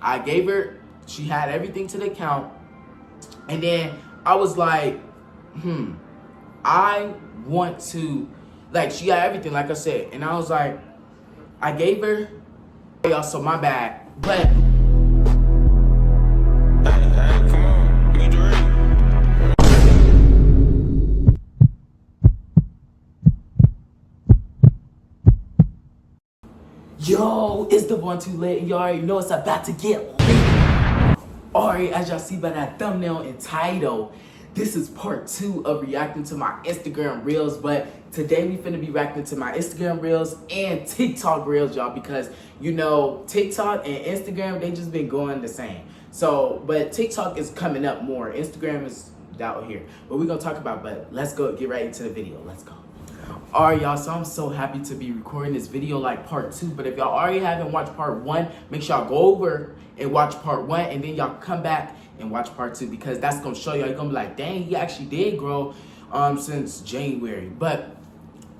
I gave her, she had everything to the account. And then I was like, I want to, like, she got everything, like I said. And I was like, I gave her, y'all, so my bad. But Come on, you Drake. yo, it's the one too late. You already know it's about to get lit. Alright, as y'all see by that thumbnail and title, this is part 2 of reacting to my Instagram Reels. But today we finna be reacting to my Instagram Reels and TikTok Reels, y'all, because you know TikTok and Instagram, they just been going the same. So, but TikTok is coming up more. Instagram is out here. But we're gonna talk about, but let's go get right into the video. Let's go. Alright, y'all, so I'm so happy to be recording this video like part 2. But if y'all already haven't watched part 1, make sure y'all go over and watch part 1, and then y'all come back and watch part 2, because that's gonna show y'all, you're gonna be like, dang, he actually did grow since January. But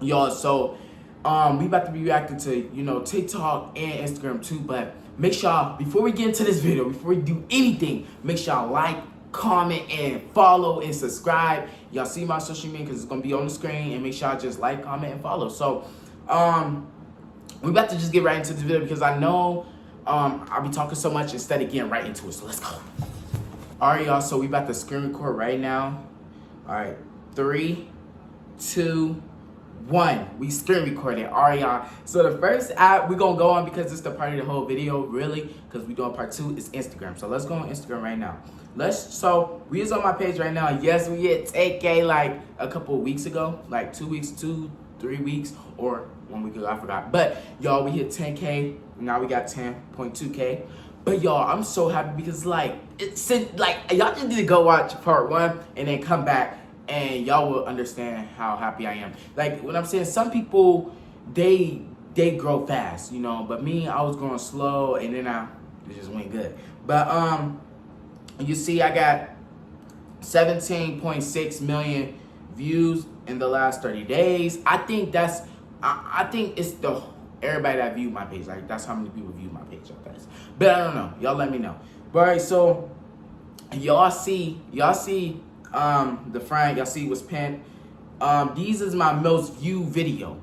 y'all, so we about to be reacting to, you know, TikTok and Instagram too. But make sure y'all, before we get into this video, before we do anything, make sure y'all like, comment, and follow and subscribe. Y'all see my social media because it's gonna be on the screen, and make sure y'all just like, comment, and follow. So we about to just get right into the video, because I know I'll be talking so much instead of getting right into it. So let's go. Alright, y'all, so we about to screen record right now. Alright, 3, 2, 1. We screen recording. Alright, y'all, so the first app we gonna go on, because it's the part of the whole video really, because we doing part 2, is Instagram. So let's go on Instagram right now. So we is on my page right now. Yes, we hit 10K like a couple of weeks ago, like 2 weeks, 3 weeks, or 1 week ago, I forgot. But y'all, we hit 10K. Now we got 10.2K. But y'all, I'm so happy, because like y'all just need to go watch part 1 and then come back, and y'all will understand how happy I am. Like what I'm saying, some people they grow fast, you know, but me, I was growing slow, and then it just went good. But you see, I got 17.6 million views in the last 30 days. I think that's, I think it's the everybody that viewed my page. Like, that's how many people viewed my page. But I don't know. Y'all let me know. But all right, so y'all see the front. Y'all see what's pinned. These is my most viewed video.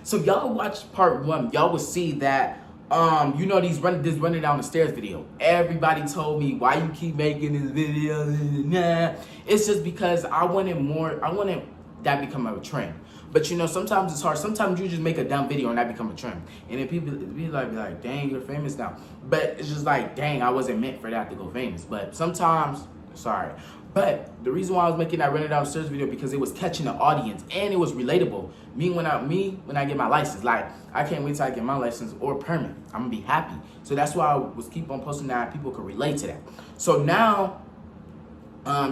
So y'all watch part 1. Y'all will see that. You know, this running down the stairs video. Everybody told me, why you keep making this video? Nah. It's just because I wanted more. I wanted that become a trend. But you know, sometimes it's hard. Sometimes you just make a dumb video and that become a trend. And then people be like, dang, you're famous now. But it's just like, dang, I wasn't meant for that to go famous. But sometimes, sorry. But the reason why I was making that running down the stairs video, because it was catching the audience and it was relatable. Me when I get my license, like, I can't wait till I get my license or permit. I'm gonna be happy. So that's why I was keep on posting that. People could relate to that. So now,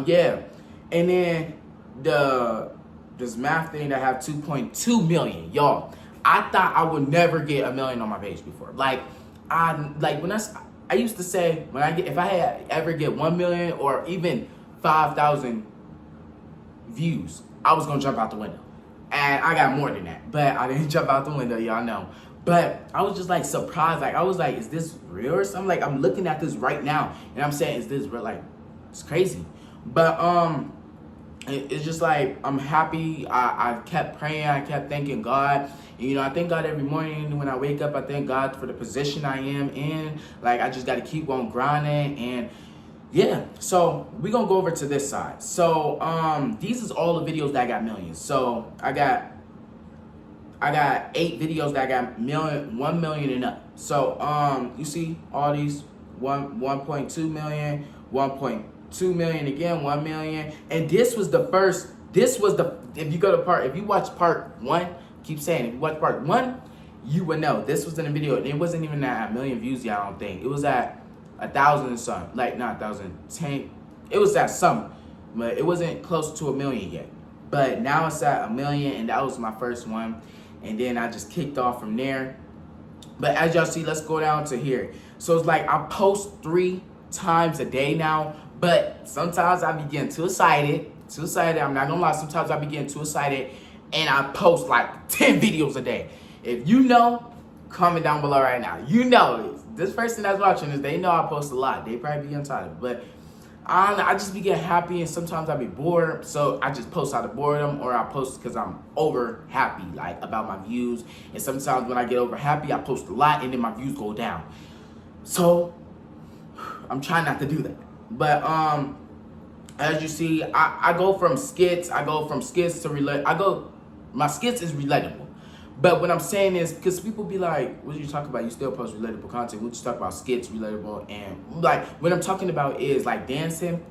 yeah. And then this math thing that have 2.2 million, y'all. I thought I would never get 1 million on my page before. Like when I used to say, if I had ever get 1 million or even 5,000 views, I was gonna jump out the window. And I got more than that, but I didn't jump out the window, y'all know. But I was just like surprised. Like, I was like, is this real or something? Like, I'm looking at this right now and I'm saying, is this real? Like, it's crazy. But it's just like, I'm happy. I kept praying. I kept thanking God. You know, I thank God every morning when I wake up. I thank God for the position I am in. Like, I just got to keep on grinding. And yeah, so we're going to go over to this side. So these is all the videos that got millions. So I got 8 videos that got 1 million and up. So you see all these 1.2 million, 1.2 million again, 1 million. And this was the first, if you watch part 1, keep saying, if you watch part 1, you would know. This was in a video, and it wasn't even at 1 million views yet, I don't think. It was at 1,000 and some, like not 1,000, 10. It was at some, but it wasn't close to 1 million yet. But now it's at 1 million, and that was my first one. And then I just kicked off from there. But as y'all see, let's go down to here. So it's like I post 3 times a day now, but sometimes I be getting too excited. I'm not gonna lie, sometimes I be getting too excited, and I post like 10 videos a day. If you know, comment down below right now. You know this person that's watching this, they know I post a lot. They probably be entitled, but I just be getting happy, and sometimes I be bored, so I just post out of boredom, or I post because I'm over happy, like about my views. And sometimes when I get over happy, I post a lot, and then my views go down. So I'm trying not to do that. But as you see, I go from skits. I go from skits to my skits is relatable. But what I'm saying is, because people be like, what you talk about? You still post relatable content. What you talk about? Skits, relatable. And like, what I'm talking about is like dancing.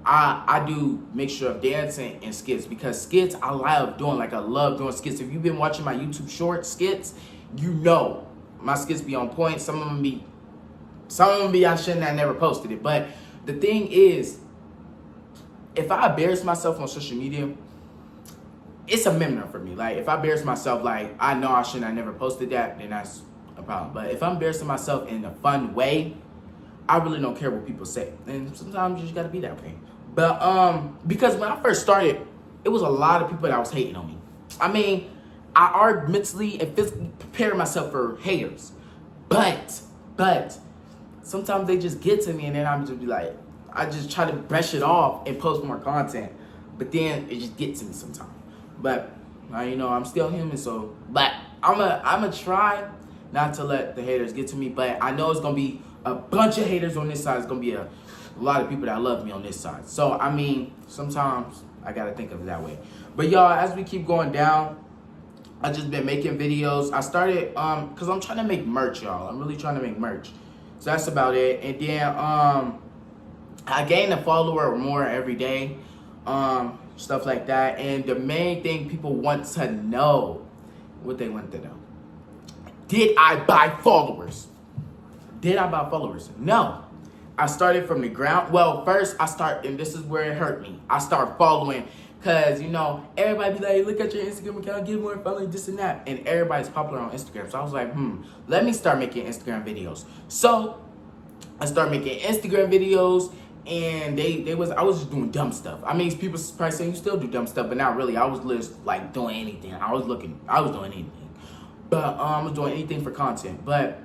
I do mixture of dancing and skits, because skits I love doing. Like, I love doing skits. If you've been watching my YouTube short skits, you know my skits be on point. Some of them be I shouldn't have never posted it. But the thing is, if I embarrass myself on social media, it's a memory for me. Like, if I embarrass myself, like, I know I shouldn't have never posted that, then that's a problem. But if I'm embarrassing myself in a fun way, I really don't care what people say. And sometimes you just gotta be that way. But because when I first started, it was a lot of people that was hating on me. I mean, I already mentally and physically prepared myself for haters. But sometimes they just get to me, and then I'm just be like, I just try to brush it off and post more content. But then it just gets to me sometimes. But you know, I'm still human, so. But I'm a try not to let the haters get to me. But I know it's gonna be a bunch of haters on this side. It's gonna be a lot of people that love me on this side. So I mean, sometimes I gotta think of it that way. But y'all, as we keep going down, I just been making videos. I started because I'm trying to make merch, y'all. I'm really trying to make merch. So that's about it. And then I gain a follower or more every day. Stuff like that. And the main thing people want to know, what they want to know, did I buy followers? Did I buy followers? No. I started from the ground. Well, first and this is where it hurt me. I start following, because, you know, everybody be like, look at your Instagram account, get more followers, this and that. And everybody's popular on Instagram. So I was like, let me start making Instagram videos. So I started making Instagram videos. And I was just doing dumb stuff. I mean, people probably saying you still do dumb stuff, but not really. I was just like doing anything. I was doing anything. But I was doing anything for content. But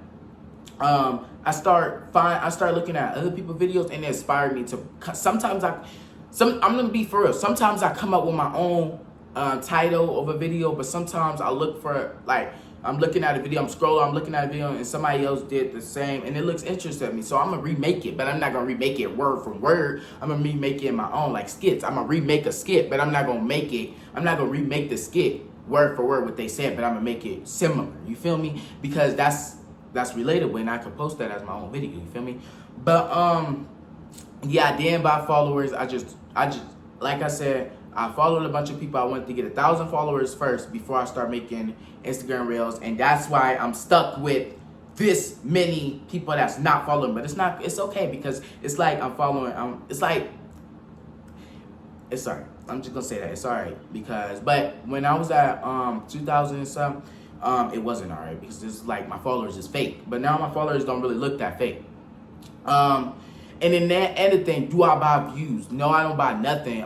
I started looking at other people's videos, and it inspired me to. Sometimes I'm gonna be for real. Sometimes I come up with my own title of a video, but sometimes I look for, like, I'm looking at a video, I'm scrolling, I'm looking at a video, and somebody else did the same, and it looks interesting to me. So I'm gonna remake it, but I'm not gonna remake it word for word. I'm gonna remake it in my own, like skits. I'm gonna remake a skit, but I'm not gonna remake the skit word for word what they said, but I'm gonna make it similar. You feel me? Because that's relatable, and I could post that as my own video. You feel me? But yeah, I didn't buy followers. I just like I said, I followed a bunch of people. I wanted to get 1,000 followers first before I start making Instagram Reels. And that's why I'm stuck with this many people that's not following. But it's okay, because it's like I'm following. It's alright. I'm just going to say that. It's alright. But when I was at 2,000 and something, it wasn't alright, because it's like my followers is fake. But now my followers don't really look that fake. And then that other thing, do I buy views? No, I don't buy nothing.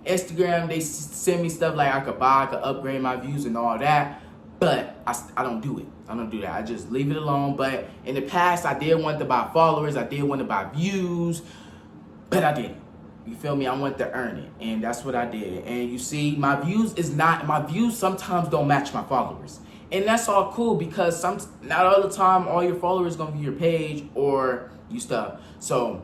Instagram, they send me stuff like I could upgrade my views and all that, but I don't do it. I don't do that. I just leave it alone. But in the past, I did want to buy followers. I did want to buy views, but I didn't. You feel me? I want to earn it, and that's what I did. And you see, my views sometimes don't match my followers. And that's all cool, because not all the time all your followers gonna be your page or you stuff. So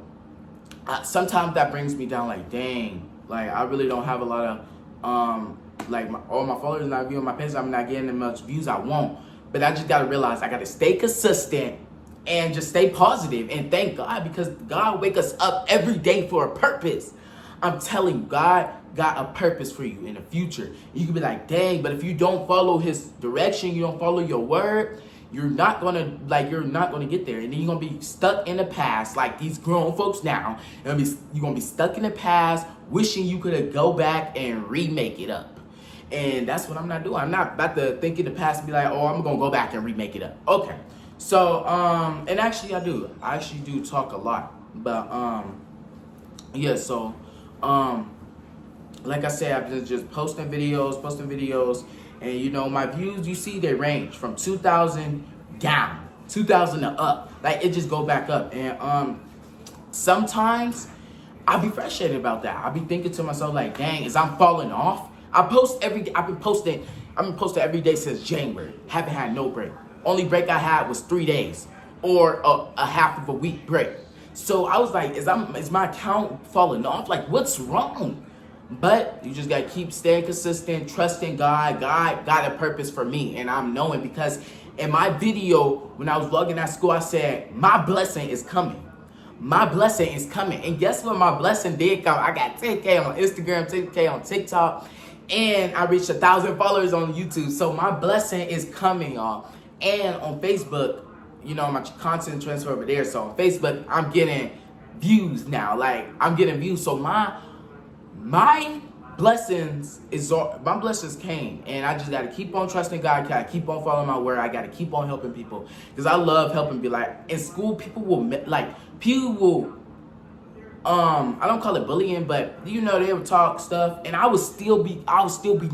sometimes that brings me down, like, dang, like I really don't have a lot of like all my followers not viewing my page. I'm not getting as much views I want. But I just gotta realize I gotta stay consistent and just stay positive and thank God, because God wake us up every day for a purpose. I'm telling you, God got a purpose for you in the future. You can be like, dang, but if you don't follow his direction, you don't follow your word, you're not gonna get there. And then you're gonna be stuck in the past, like these grown folks now. You're gonna be stuck in the past, wishing you could go back and remake it up. And that's what I'm not doing. I'm not about to think in the past and be like, oh, I'm gonna go back and remake it up. Okay. So, and actually I do. I actually do talk a lot. But yeah, so like I said, I've been just posting videos, and you know, my views, you see, they range from 2,000 down. 2,000 and up. Like it just go back up. And sometimes I be frustrated about that. I be thinking to myself like, dang, is I'm falling off? I've been posting every day since January. Haven't had no break. Only break I had was 3 days or a half of a week break. So I was like, is my account falling off? Like, what's wrong? But you just gotta keep staying consistent, trusting God. God got a purpose for me, and I'm knowing because in my video when I was vlogging at school, I said my blessing is coming. My blessing is coming, and guess what? My blessing did come. I got 10K on Instagram, 10K on TikTok, and I reached 1,000 followers on YouTube. So my blessing is coming, y'all. And on Facebook, you know, my content transfer over there. So on Facebook, I'm getting views now. Like I'm getting views. So my blessings came, and I just gotta keep on trusting God. Gotta keep on following my word. I gotta keep on helping people because I love helping. Be like in school, people will I don't call it bullying, but you know they would talk stuff, and I would still be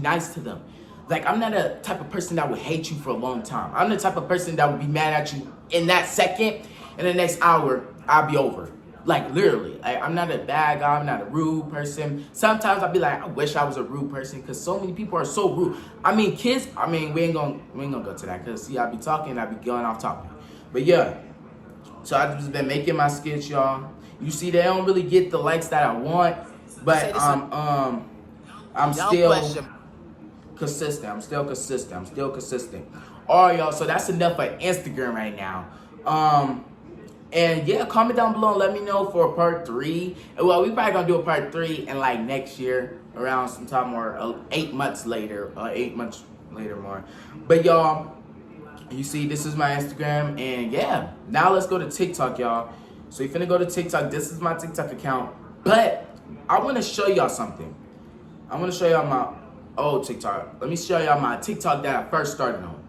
nice to them. Like I'm not a type of person that would hate you for a long time. I'm the type of person that would be mad at you in that second, and the next hour I'll be over. Like literally, I'm not a bad guy. I'm not a rude person. Sometimes I'll be like, I wish I was a rude person because so many people are so rude. I mean, kids. I mean, we ain't gonna go to that because see, I be talking, I be going off topic. But yeah, so I've just been making my skits, y'all. You see, they don't really get the likes that I want, but I'm still consistent. I'm still consistent. All right, y'all. So that's enough for Instagram right now. And yeah, comment down below and let me know for part 3. Well, we probably gonna do a part 3 in like next year, around sometime or 8 months later, more. But y'all, you see, this is my Instagram, and yeah, now let's go to TikTok, y'all. So you finna go to TikTok. This is my TikTok account, but I want to show y'all something. I want to show y'all my old TikTok. Let me show y'all my TikTok that I first started on.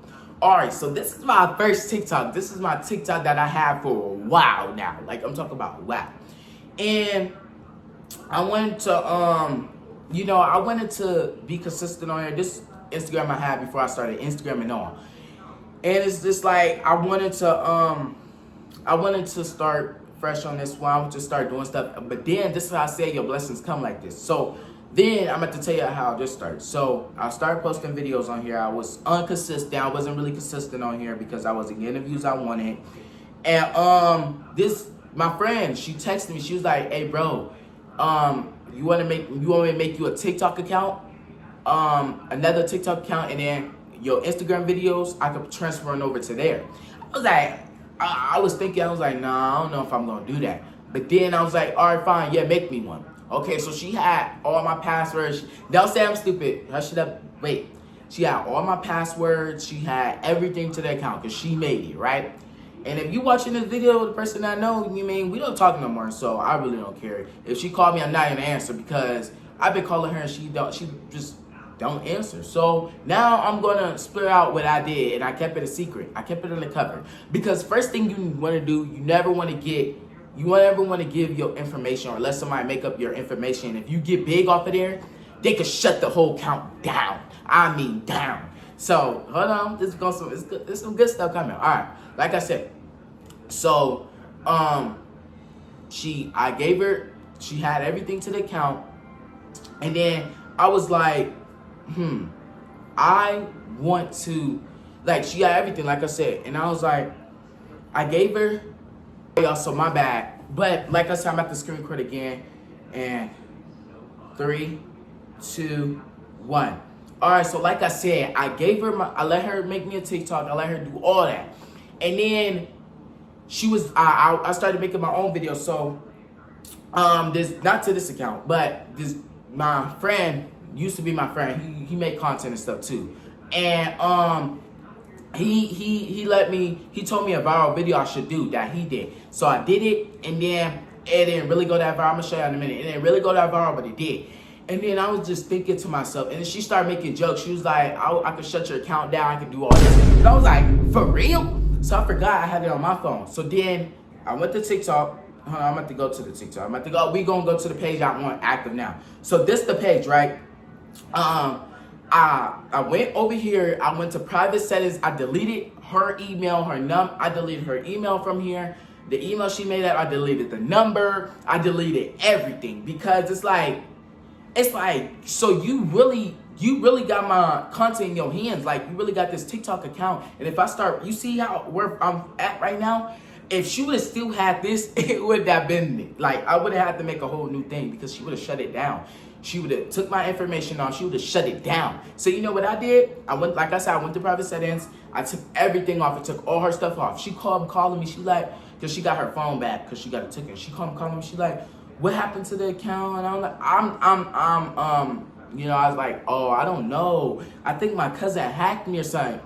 All right, so this is my first TikTok. This is my TikTok that I have for a while now. Like I'm talking about wow. And I wanted to, I wanted to be consistent on here. This Instagram I had before I started Instagram and all. And it's just like I wanted to start fresh on this one. I wanted to start doing stuff. But then this is how I say your blessings come like this. So then I'm going to tell you how this started. So I started posting videos on here. I was inconsistent. I wasn't really consistent on here because I wasn't getting the views I wanted. And my friend, she texted me. She was like, "Hey, bro, you want me to make you a TikTok account, another TikTok account, and then your Instagram videos I could transfer them over to there." I was like, I was like, nah, I don't know if I'm gonna do that. But then I was like, all right, fine, yeah, make me one. Okay, so she had all my passwords. Don't say I'm stupid. Hush it up. Wait. She had all my passwords. She had everything to the account because she made it, right? And if you watching this video, the person I know, we don't talk no more, so I really don't care. If she called me, I'm not gonna answer because I've been calling her and she just don't answer. So now I'm gonna split out what I did, and I kept it a secret. I kept it undercover because first thing you want to do, you never want to give your information or let somebody make up your information. If you get big off of there, they could shut the whole account down. I mean down. So hold on, there's some good stuff coming. All right, like I said, so she had everything to the account, and then I was like, I want to, like, she got everything, like I said, and I was like, I gave her, y'all, so my bad, but like I said, I'm at the screen record again, and 3, 2, 1. All right, so like I said, I let her make me a TikTok, I let her do all that, and then I started making my own videos. So this, not to this account, but my friend used to be my friend. He made content and stuff too, and he told me a viral video I should do that he did. So I did it, and then it didn't really go that viral. I'm gonna show you in a minute. It didn't really go that viral, but it did. And then I was just thinking to myself, and then she started making jokes. She was like, I could shut your account down. I could do all this. And I was like, for real? So I forgot I had it on my phone. So then I went to TikTok. Hold on, I'm about to go to the TikTok. We gonna go to the page I want active now. So this the page, right? I went over here, I went to private settings, I deleted her email, I deleted her email from here. The email she made up, I deleted the number, I deleted everything because it's like, so you really got my content in your hands. Like, you really got this TikTok account. And if I start, you see where I'm at right now? If she would have still had this, it would have been, like, I would have had to make a whole new thing because she would have shut it down. She would have took my information on, she would have shut it down. So you know what I did? I went, like I said, I went to private settings. I took everything off. I took all her stuff off. She calling me. She like, because she got her phone back because she got it taken. She calling me. She like, what happened to the account? And I'm like, you know, I was like, oh, I don't know. I think my cousin hacked me or something.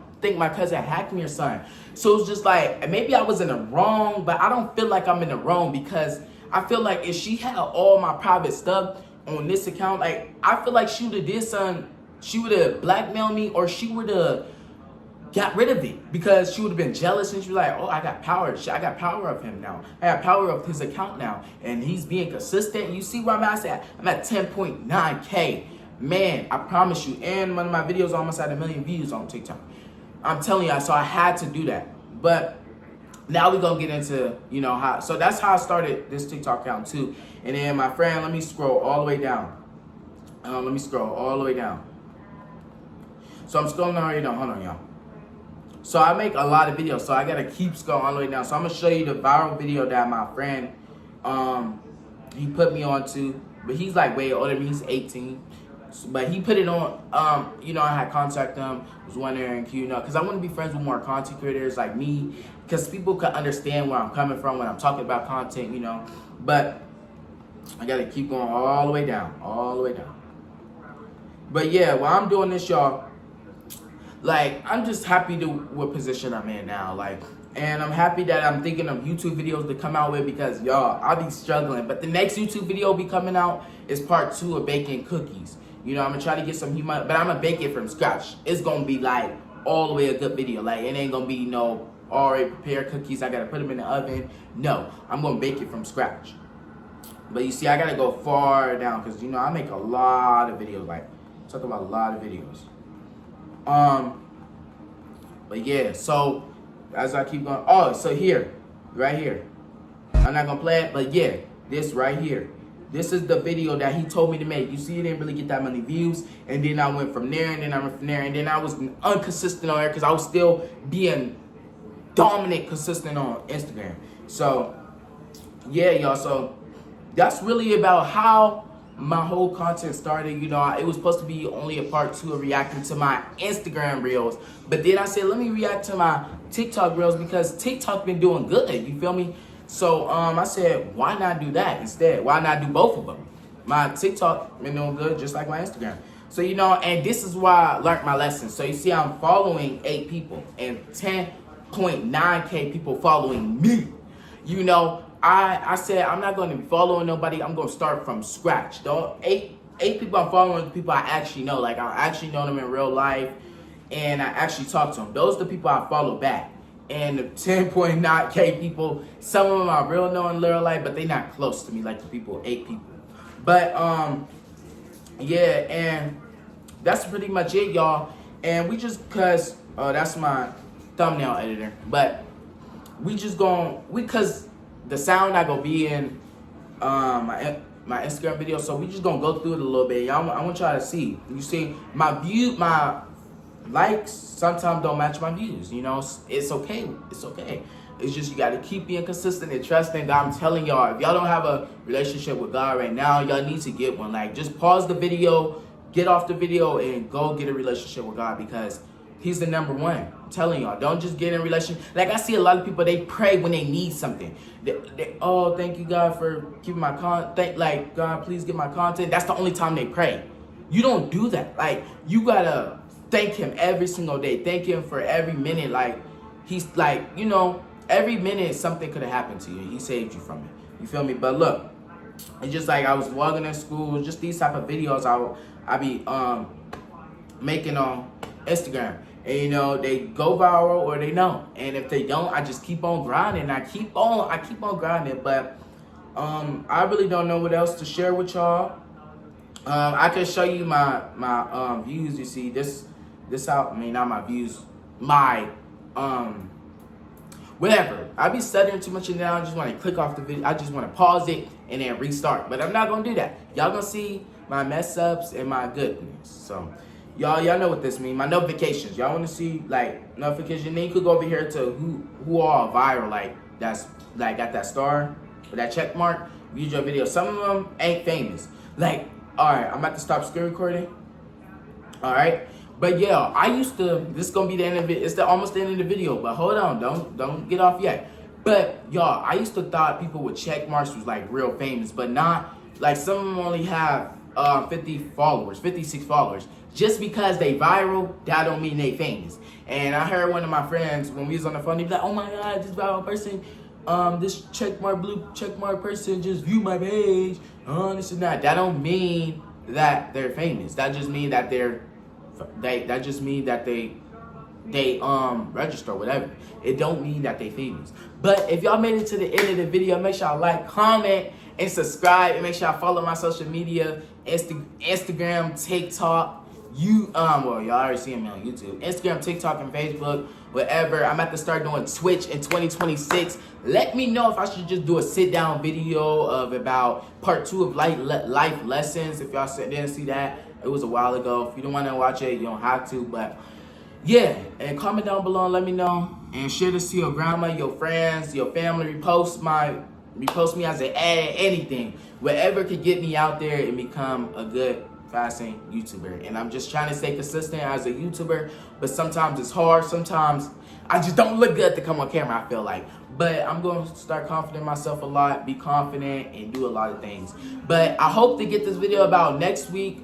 So it was just like, maybe I was in the wrong, but I don't feel like I'm in the wrong because I feel like if she had all my private stuff on this account, like, I feel like she would have did something. She would have blackmailed me, or she would have got rid of it because she would have been jealous and she was like, oh, I got power. I got power of him now. I got power of his account now. And he's being consistent. You see where I'm at? I'm at 10.9K. Man, I promise you. And one of my videos almost had 1 million views on TikTok. I'm telling you, so I had to do that. But now we're going to get into, you know, how. So that's how I started this TikTok account too. And then my friend, let me scroll all the way down. So I'm scrolling already down. Hold on, y'all. So I make a lot of videos, so I gotta keep scrolling all the way down. So I'm gonna show you the viral video that my friend, he put me on to, but he's like way older than me, he's 18. But he put it on, you know, I had contacted him, was wondering, you know, because I want to be friends with more content creators like me, because people can understand where I'm coming from when I'm talking about content, you know. But I gotta keep going all the way down. But yeah, while I'm doing this, y'all, like, I'm just happy to what position I'm in now, like, and I'm happy that I'm thinking of YouTube videos to come out with because, y'all, I'll be struggling. But the next YouTube video be coming out is part 2 of baking cookies. You know, I'm gonna try to get some humor, but I'm gonna bake it from scratch. It's gonna be like all the way a good video. Like, it ain't gonna be no already prepared cookies. I gotta put them in the oven. No, I'm gonna bake it from scratch. But you see, I gotta go far down because, you know, I make a lot of videos. Like, talk about a lot of videos. But yeah, so as I keep going, oh, so here, right here, I'm not gonna play it, but yeah, this right here, this is the video that he told me to make. You see, it didn't really get that many views, and then I went from there, and then I went from there, and then I was inconsistent on there because I was still being dominant, consistent on Instagram. So yeah, y'all, so that's really about how my whole content started. You know, it was supposed to be only a part 2 of reacting to my Instagram reels, but then I said, let me react to my TikTok reels because TikTok been doing good, you feel me? So I said, why not do that instead? Why not do both of them? My TikTok been doing good just like my Instagram. So, you know, and this is why I learned my lesson. So you see, I'm following 8 people and 10.9K people following me. You know, I said I'm not going to be following nobody. I'm going to start from scratch. The eight people I'm following, people I actually know. Like, I actually know them in real life, and I actually talk to them. Those are the people I follow back. And the 10.9K people, some of them I real know in real life, but they not close to me like the people, 8 people. But yeah, and that's pretty much it, y'all. And we just, cause that's my thumbnail editor, but we just cause the sound not gonna be in my Instagram video, so we just gonna go through it a little bit. Y'all, I want y'all to see. You see, my likes sometimes don't match my views. You know, it's okay. It's okay. It's just you gotta keep being consistent and trusting God. I'm telling y'all, if y'all don't have a relationship with God right now, y'all need to get one. Like, just pause the video, get off the video, and go get a relationship with God because He's the number one. I'm telling y'all, don't just get in a relationship. Like, I see a lot of people, they pray when they need something. Oh, thank you, God, for keeping my content. Like, God, please get my content. That's the only time they pray. You don't do that. Like, you gotta thank Him every single day. Thank Him for every minute. Like, He's like, you know, every minute something could have happened to you. He saved you from it. You feel me? But look, it's just like I was vlogging in school. Just these type of videos I be making on Instagram. And, you know, they go viral or they don't. And if they don't, I just keep on grinding. I keep on grinding. But I really don't know what else to share with y'all. I can show you my views. You see this out. I mean, not my views. My whatever. I be studying too much and now I just want to click off the video. I just want to pause it and then restart. But I'm not gonna do that. Y'all gonna see my mess ups and my goodness. So y'all know what this means. My notifications. Y'all want to see like notification? Then you could go over here to who all viral. Like that's like got that star or that check mark. View your video. Some of them ain't famous. Like, all right, I'm about to stop screen recording. All right. But yeah, I used to. This is gonna be the end of it. It's almost the end of the video. But hold on, don't get off yet. But y'all, I used to thought people with check marks was like real famous, but not. Like some of them only have 50 followers, 56 followers. Just because they viral, that don't mean they famous. And I heard one of my friends when we was on the phone, he was like, "Oh my God, this viral person, this blue check mark person just viewed my page. This and that. That don't mean that they're famous. That just mean that that just mean that they register or whatever. It don't mean that they famous. But if y'all made it to the end of the video, make sure y'all like, comment, and subscribe, and make sure y'all follow my social media, Instagram, TikTok. Well, y'all already see me on YouTube, Instagram, TikTok, and Facebook, whatever. I'm about to start doing Twitch in 2026. Let me know if I should just do a sit-down video of about part 2 of life lessons. If y'all didn't see that, it was a while ago. If you don't want to watch it, you don't have to. But yeah, and comment down below and let me know. And share this to your grandma, your friends, your family. Repost me as an ad, anything. Whatever could get me out there and become a good fasting YouTuber. And I'm just trying to stay consistent as a YouTuber, but sometimes it's hard. Sometimes I just don't look good to come on camera, I feel like. But I'm going to start confident in myself a lot, be confident, and do a lot of things. But I hope to get this video about next week.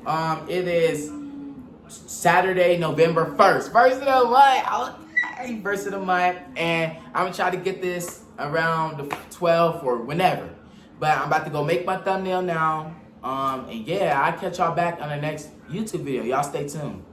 It is Saturday, November 1st. First of the month. First of the month. And I'm going to try to get this around the 12th or whenever. But I'm about to go make my thumbnail now. And yeah, I'll catch y'all back on the next YouTube video. Y'all stay tuned.